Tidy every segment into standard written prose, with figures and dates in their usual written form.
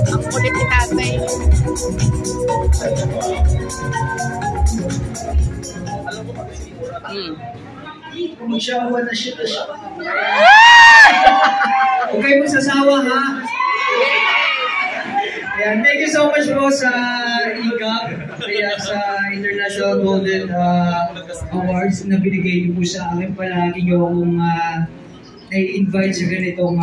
Ang kulit ni tatay. Magsawa na siya. Huwag kayo magsasawa, ha? Ayan, thank you so much po sa IGAP, kaya sa International Golden Awards na binigay niyo po sa akin. Palagi niyo akong na-invite sa ganitong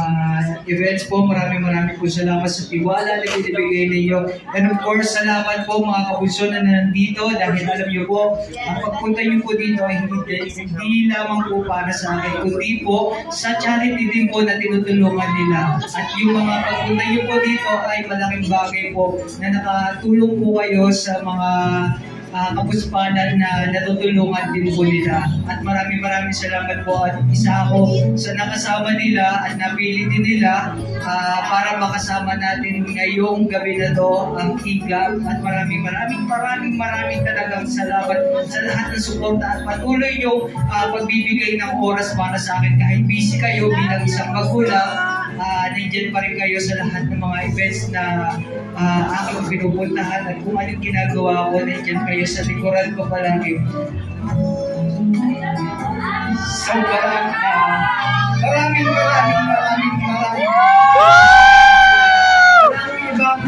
events po. Maraming po salamat sa tiwala na binibigay ninyo. And of course, salamat po mga kabunso na nandito dahil alam niyo po, ang pagpunta niyo po dito ay hindi lamang po para sa akin, kundi po sa charity din po na tinutulungan nila. At yung mga pagpunta niyo po dito ay malaking bagay po na nakatulong po kayo sa mga kapuspanan na natutulungan din po nila. At maraming salamat po at isa ako sa nakasama nila at napili din nila para makasama natin ngayong gabi na to ang IGAP. At maraming talagang salamat sa lahat ng suporta at patuloy yung pagbibigay ng oras para sa akin. Kahit busy kayo bilang isang magulang, nandiyan pa rin kayo sa lahat ng mga events na aking pinupuntahan at kung anong ginagawa ko, nandiyan kayo sa likuran ko palagi. So, maraming ibang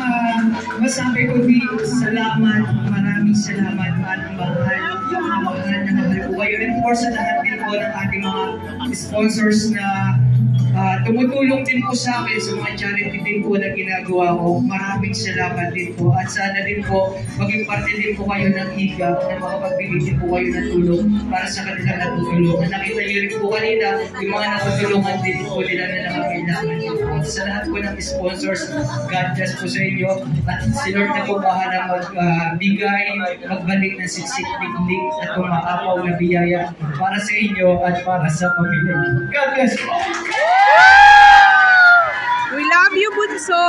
masabi ko di salamat, maraming salamat at mahal po kayo. And of course, sa lahat din po ng ating mga sponsors na tumutulong din po sa akin sa mga charity din po na ginagawa ko. Maraming salamat din po. At sana din po, maging parte din po kayo ng IGAP na makapagbigay din po kayo ng tulong para sa kanilang natutulungan. Nakita niyo rin po kanina, yung mga natutulungan din po nila na nakakailangan din po. Sa lahat po ng sponsors, God bless po sa inyo. At si Lord na po bahala magbigay, magbalik ng siksik-piklik at kumakapaw na biyaya para sa inyo at para sa pamilya. God bless po! We love you, Bunso!